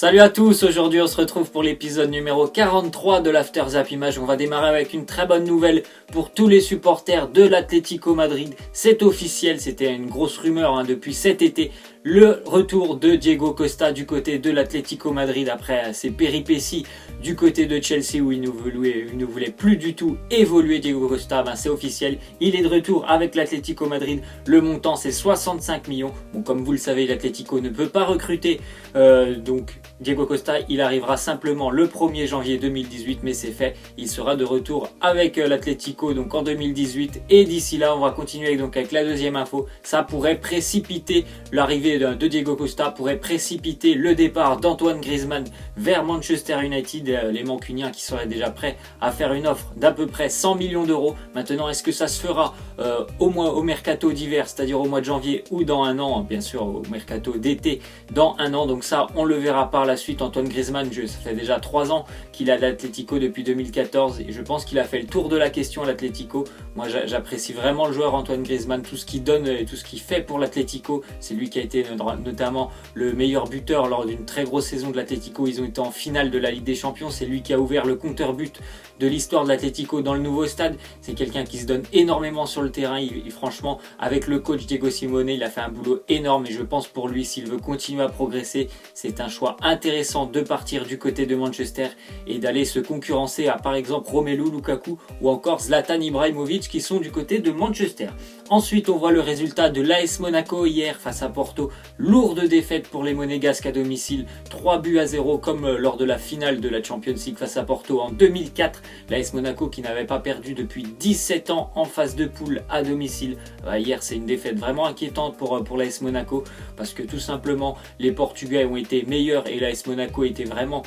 Salut à tous, aujourd'hui on se retrouve pour l'épisode numéro 43 de l'After Zap Image. On va démarrer avec une très bonne nouvelle pour tous les supporters de l'Atlético Madrid. C'est officiel, c'était une grosse rumeur depuis cet été. Le retour de Diego Costa du côté de l'Atlético Madrid après ses péripéties du côté de Chelsea où il ne voulait plus du tout évoluer. Diego Costa, c'est officiel, il est de retour avec l'Atlético Madrid. Le montant c'est 65 millions. Bon, comme vous le savez, l'Atlético ne peut pas recruter, donc Diego Costa, il arrivera simplement le 1er janvier 2018, mais c'est fait. Il sera de retour avec l'Atlético donc en 2018 et d'ici là, on va continuer avec la deuxième info. Ça pourrait précipiter l'arrivée de Diego Costa, pourrait précipiter le départ d'Antoine Griezmann vers Manchester United. Les Mancuniens qui seraient déjà prêts à faire une offre d'à peu près 100 millions d'euros. Maintenant, est-ce que ça se fera au mercato d'hiver, c'est-à-dire au mois de janvier ou dans un an, bien sûr au mercato d'été dans un an. Donc ça, on le verra par la suite. Antoine Griezmann, ça fait déjà 3 ans qu'il est à l'Atlético depuis 2014 et je pense qu'il a fait le tour de la question à l'Atlético. Moi, j'apprécie vraiment le joueur Antoine Griezmann, tout ce qu'il donne et tout ce qu'il fait pour l'Atlético. C'est lui qui a été notamment le meilleur buteur lors d'une très grosse saison de l'Atlético. Ils ont été en finale de la Ligue des Champions. C'est lui qui a ouvert le compteur but de l'histoire de l'Atlético dans le nouveau stade. C'est quelqu'un qui se donne énormément sur le terrain. Franchement, avec le coach Diego Simeone, il a fait un boulot énorme et je pense pour lui, s'il veut continuer à progresser, c'est un choix intéressant de partir du côté de Manchester et d'aller se concurrencer à par exemple Romelu Lukaku ou encore Zlatan Ibrahimovic qui sont du côté de Manchester. Ensuite, on voit le résultat de l'AS Monaco hier face à Porto. Lourde défaite pour les Monégasques à domicile, 3-0 comme lors de la finale de la Champions League face à Porto en 2004. L'AS Monaco qui n'avait pas perdu depuis 17 ans en phase de poule à domicile. Hier, c'est une défaite vraiment inquiétante pour l'AS Monaco parce que tout simplement les Portugais ont été meilleurs et l'AS Monaco était vraiment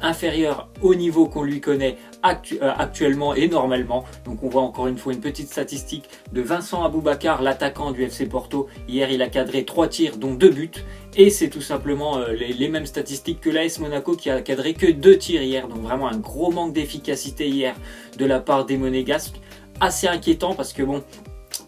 inférieur au niveau qu'on lui connaît actuellement et normalement. Donc on voit encore une fois une petite statistique de Vincent Aboubakar, l'attaquant du FC Porto. Hier, il a cadré 3 tirs dont 2 buts et c'est tout simplement les mêmes statistiques que l'AS Monaco qui a cadré que 2 tirs hier. Donc vraiment un gros manque d'efficacité hier de la part des Monégasques. Assez inquiétant parce que bon,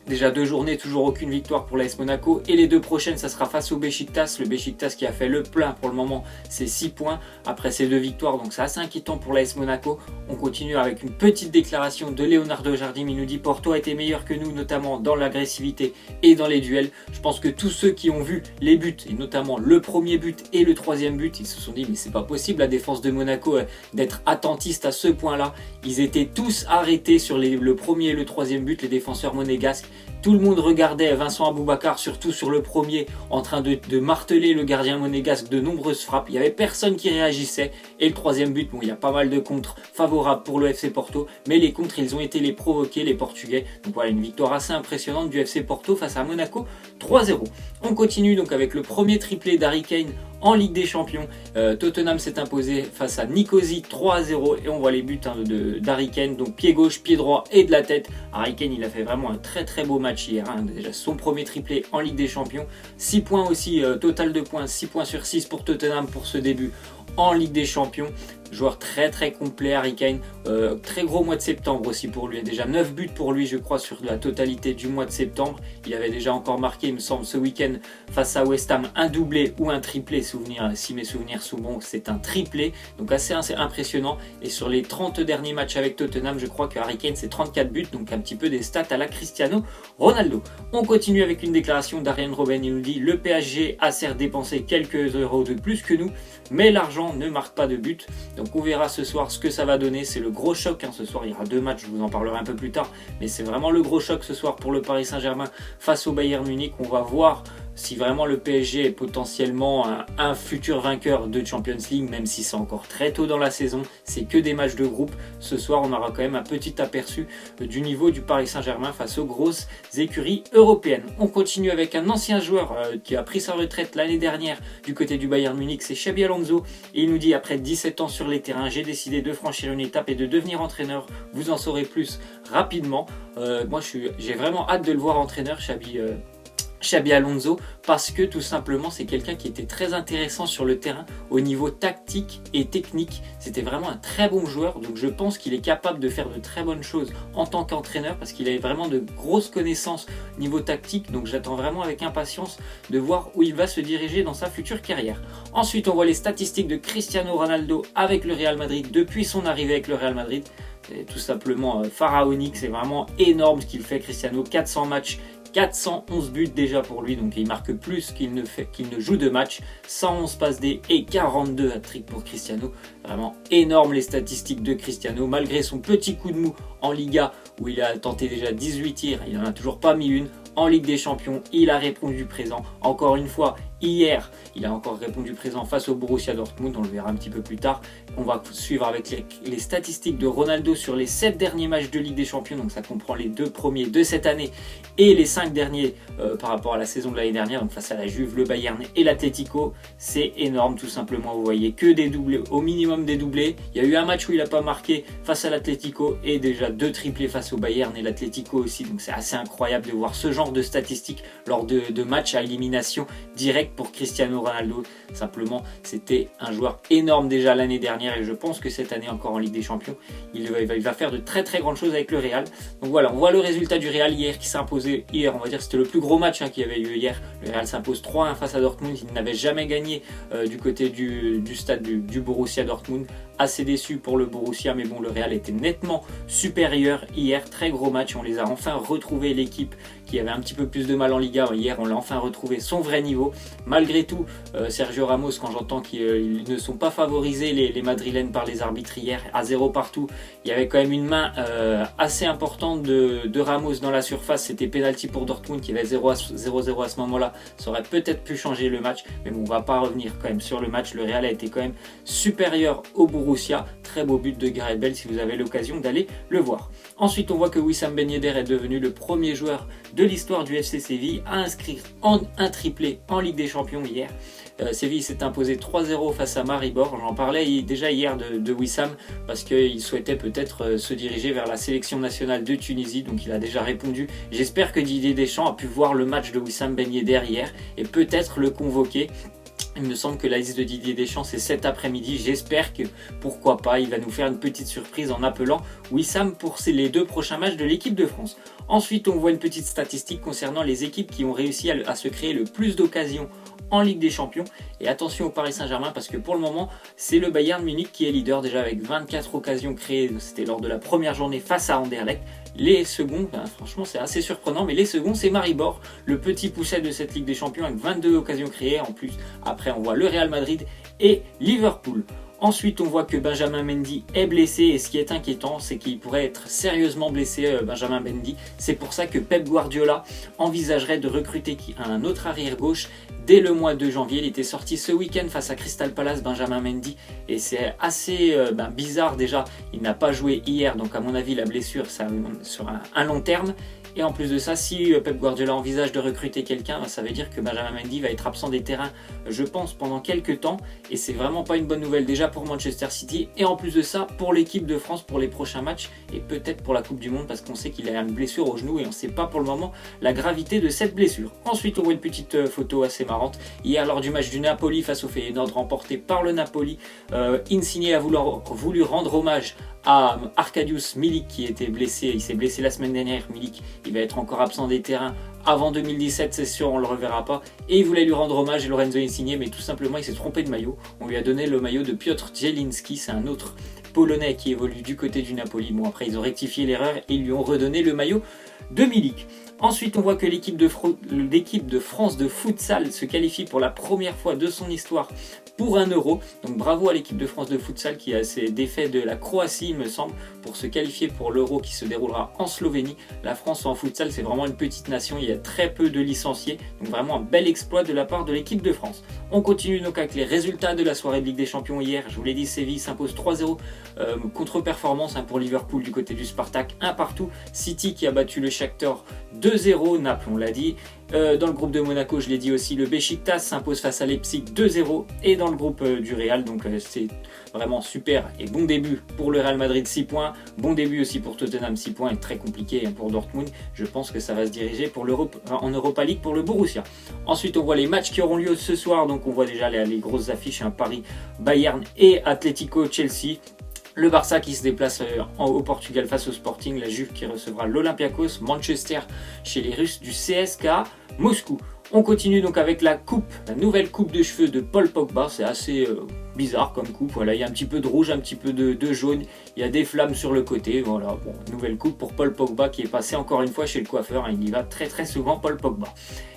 déjà 2 journées, toujours aucune victoire pour l'AS Monaco. Et les 2 prochaines, ça sera face au Beşiktaş. Le Beşiktaş qui a fait le plein pour le moment, c'est 6 points après ces 2 victoires. Donc c'est assez inquiétant pour l'AS Monaco. On continue avec une petite déclaration de Leonardo Jardim. Il nous dit: Porto a été meilleur que nous, notamment dans l'agressivité et dans les duels. Je pense que tous ceux qui ont vu les buts, et notamment le premier but et le troisième but, ils se sont dit mais c'est pas possible la défense de Monaco d'être attentiste à ce point-là. Ils étaient tous arrêtés sur le premier et le troisième but, les défenseurs monégasques. Tout le monde regardait Vincent Aboubakar, surtout sur le premier, en train de marteler le gardien monégasque de nombreuses frappes. Il n'y avait personne qui réagissait. Et le troisième but, bon, il y a pas mal de contres favorables pour le FC Porto, mais les contres, ils ont été les provoqués, les Portugais. Donc voilà, une victoire assez impressionnante du FC Porto face à Monaco, 3-0. On continue donc avec le premier triplé d'Harry Kane en Ligue des Champions. Tottenham s'est imposé face à Nicosie 3-0 et on voit les buts d'Harry Kane, donc pied gauche, pied droit et de la tête. Harry Kane, il a fait vraiment un très très beau match hier, déjà son premier triplé en Ligue des Champions. 6 points aussi, total de points, 6 points sur 6 pour Tottenham pour ce début en Ligue des Champions. Joueur très très complet, Harry Kane. Très gros mois de septembre aussi pour lui. Déjà 9 buts pour lui, je crois, sur la totalité du mois de septembre. Il avait déjà encore marqué, il me semble, ce week-end face à West Ham, un doublé ou un triplé. Si mes souvenirs sont bons, c'est un triplé. Donc assez impressionnant. Et sur les 30 derniers matchs avec Tottenham, je crois que Harry Kane, c'est 34 buts. Donc un petit peu des stats à la Cristiano Ronaldo. On continue avec une déclaration d'Arjen Robben. Il nous dit: le PSG a certes dépensé quelques euros de plus que nous, mais l'argent ne marque pas de but. Donc on verra ce soir ce que ça va donner. C'est le gros choc ce soir. Il y aura 2 matchs, je vous en parlerai un peu plus tard. Mais c'est vraiment le gros choc ce soir pour le Paris Saint-Germain face au Bayern Munich. On va voir si vraiment le PSG est potentiellement un futur vainqueur de Champions League, même si c'est encore très tôt dans la saison. C'est que des matchs de groupe. Ce soir, on aura quand même un petit aperçu du niveau du Paris Saint-Germain face aux grosses écuries européennes. On continue avec un ancien joueur qui a pris sa retraite l'année dernière du côté du Bayern Munich, c'est Xabi Alonso. Et il nous dit: après 17 ans sur les terrains, j'ai décidé de franchir une étape et de devenir entraîneur. Vous en saurez plus rapidement. Moi, j'ai vraiment hâte de le voir entraîneur, Xabi Xabi Alonso, parce que tout simplement c'est quelqu'un qui était très intéressant sur le terrain au niveau tactique et technique. C'était vraiment un très bon joueur, donc je pense qu'il est capable de faire de très bonnes choses en tant qu'entraîneur parce qu'il a vraiment de grosses connaissances au niveau tactique, donc j'attends vraiment avec impatience de voir où il va se diriger dans sa future carrière. Ensuite on voit les statistiques de Cristiano Ronaldo avec le Real Madrid depuis son arrivée avec le Real Madrid. C'est tout simplement pharaonique, c'est vraiment énorme ce qu'il fait Cristiano, 400 matchs, 411 buts déjà pour lui, donc il marque plus qu'il ne joue de match, 111 passes D et 42 hat-trick pour Cristiano. Vraiment énorme les statistiques de Cristiano, malgré son petit coup de mou en Liga où il a tenté déjà 18 tirs, il n'en a toujours pas mis une. En Ligue des Champions, il a répondu présent. Encore une fois, hier, il a encore répondu présent face au Borussia Dortmund. On le verra un petit peu plus tard. On va suivre avec les statistiques de Ronaldo sur les 7 derniers matchs de Ligue des Champions. Donc ça comprend les 2 premiers de cette année et les 5 derniers par rapport à la saison de l'année dernière. Donc face à la Juve, le Bayern et l'Atlético. C'est énorme tout simplement. Vous voyez que des doublés, au minimum des doublés. Il y a eu un match où il n'a pas marqué face à l'Atlético et déjà 2 triplés face au Bayern et l'Atlético aussi. Donc c'est assez incroyable de voir ce genre de statistiques lors de matchs à élimination directe pour Cristiano Ronaldo. Simplement, c'était un joueur énorme déjà l'année dernière et je pense que cette année encore en Ligue des Champions, il va faire de très très grandes choses avec le Real. Donc voilà, on voit le résultat du Real hier qui s'est imposé hier, on va dire que c'était le plus gros match qu'il y avait eu hier. Le Real s'impose 3-1 face à Dortmund, il n'avait jamais gagné du côté du stade du Borussia Dortmund. Assez déçu pour le Borussia, mais bon, le Real était nettement supérieur hier. Très gros match, on les a enfin retrouvés, l'équipe qui avait un petit peu plus de mal en Liga. Hier, on l'a enfin retrouvé son vrai niveau. Malgré tout, Sergio Ramos, quand j'entends qu'ils ne sont pas favorisés, les Madrilènes, par les arbitres hier, à 0 partout, il y avait quand même une main assez importante de Ramos dans la surface. C'était penalty pour Dortmund qui avait 0-0 à ce moment-là. Ça aurait peut-être pu changer le match, mais bon, on ne va pas revenir quand même sur le match. Le Real a été quand même supérieur au Borussia. Très beau but de Gareth Bale si vous avez l'occasion d'aller le voir. Ensuite, on voit que Wissam Ben Yedder est devenu le premier joueur de l'histoire du FC Séville à inscrire un triplé en Ligue des Champions hier. Séville s'est imposé 3-0 face à Maribor. J'en parlais déjà hier de Wissam parce qu'il souhaitait peut-être se diriger vers la sélection nationale de Tunisie. Donc il a déjà répondu. J'espère que Didier Deschamps a pu voir le match de Wissam Ben Yedder hier et peut-être le convoquer. Il me semble que la liste de Didier Deschamps c'est cet après-midi. J'espère que, pourquoi pas, il va nous faire une petite surprise en appelant Wissam pour les 2 prochains matchs de l'équipe de France. Ensuite, on voit une petite statistique concernant les équipes qui ont réussi à se créer le plus d'occasions en Ligue des Champions. Et attention au Paris Saint-Germain parce que pour le moment, c'est le Bayern Munich qui est leader déjà avec 24 occasions créées. C'était lors de la première journée face à Anderlecht. Les seconds, franchement c'est assez surprenant, mais les seconds c'est Maribor, le petit pousset de cette Ligue des Champions avec 22 occasions créées. En plus, après on voit le Real Madrid et Liverpool. Ensuite, on voit que Benjamin Mendy est blessé et ce qui est inquiétant, c'est qu'il pourrait être sérieusement blessé, Benjamin Mendy. C'est pour ça que Pep Guardiola envisagerait de recruter un autre arrière-gauche dès le mois de janvier. Il était sorti ce week-end face à Crystal Palace, Benjamin Mendy, et c'est assez bizarre déjà. Il n'a pas joué hier, donc à mon avis, la blessure, ça sur un long terme. Et en plus de ça, si Pep Guardiola envisage de recruter quelqu'un, ça veut dire que Benjamin Mendy va être absent des terrains, je pense, pendant quelques temps. Et c'est vraiment pas une bonne nouvelle déjà pour Manchester City. Et en plus de ça, pour l'équipe de France, pour les prochains matchs, et peut-être pour la Coupe du Monde, parce qu'on sait qu'il a une blessure au genou et on ne sait pas pour le moment la gravité de cette blessure. Ensuite, on voit une petite photo assez marrante. Hier, lors du match du Napoli face au Feyenoord remporté par le Napoli, Insigne a voulu rendre hommage à Arkadiusz Milik qui était blessé. Il s'est blessé la semaine dernière. Milik, il va être encore absent des terrains avant 2017, c'est sûr, on ne le reverra pas. Et il voulait lui rendre hommage, Lorenzo Insigne, mais tout simplement il s'est trompé de maillot. On lui a donné le maillot de Piotr Zielinski, c'est un autre Polonais qui évolue du côté du Napoli. Bon, après ils ont rectifié l'erreur et ils lui ont redonné le maillot de Milik. Ensuite, on voit que l'équipe de France de futsal se qualifie pour la première fois de son histoire pour un euro. Donc bravo à l'équipe de France de futsal qui a ses défaits de la Croatie, il me semble, pour se qualifier pour l'euro qui se déroulera en Slovénie. La France en futsal, c'est vraiment une petite nation, il y a très peu de licenciés. Donc vraiment un bel exploit de la part de l'équipe de France. On continue donc avec les résultats de la soirée de Ligue des Champions hier. Je vous l'ai dit, Séville s'impose 3-0 contre-performance pour Liverpool du côté du Spartak, 1 partout. City qui a battu le Shakhtar 2-0, Naples on l'a dit. Dans le groupe de Monaco, je l'ai dit aussi, le Beşiktaş s'impose face à Leipzig 2-0. Et dans le groupe du Real, donc c'est vraiment super et bon début pour le Real Madrid 6 points. Bon début aussi pour Tottenham 6 points et très compliqué pour Dortmund. Je pense que ça va se diriger pour en Europa League pour le Borussia. Ensuite, on voit les matchs qui auront lieu ce soir. Donc on voit déjà les grosses affiches, Paris, Bayern et Atlético Chelsea. Le Barça qui se déplace au Portugal face au Sporting, la Juve qui recevra l'Olympiakos, Manchester chez les Russes du CSKA Moscou. On continue donc avec la nouvelle coupe de cheveux de Paul Pogba. C'est assez bizarre comme coupe. Voilà, il y a un petit peu de rouge, un petit peu de jaune. Il y a des flammes sur le côté. Voilà, bon, nouvelle coupe pour Paul Pogba qui est passé encore une fois chez le coiffeur. Il y va très très souvent, Paul Pogba.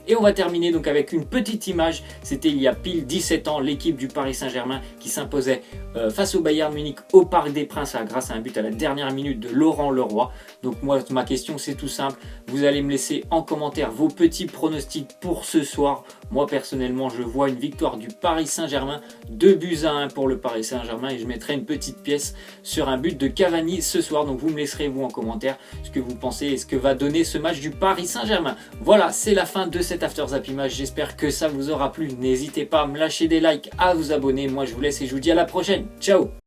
Et on va terminer donc avec une petite image. C'était il y a pile 17 ans, l'équipe du Paris Saint-Germain qui s'imposait face au Bayern Munich au Parc des Princes grâce à un but à la dernière minute de Laurent Leroy. Donc moi, ma question c'est tout simple. Vous allez me laisser en commentaire vos petits pronostics pour ce soir. Moi personnellement, je vois une victoire du Paris Saint-Germain, 2-1 pour le Paris Saint-Germain, et je mettrai une petite pièce sur un but de Cavani ce soir. Donc vous me laisserez vous en commentaire ce que vous pensez et ce que va donner ce match du Paris Saint-Germain. Voilà, c'est la fin de cet After Zap Image. J'espère que ça vous aura plu. N'hésitez pas à me lâcher des likes, à vous abonner. Moi je vous laisse et je vous dis à la prochaine. Ciao.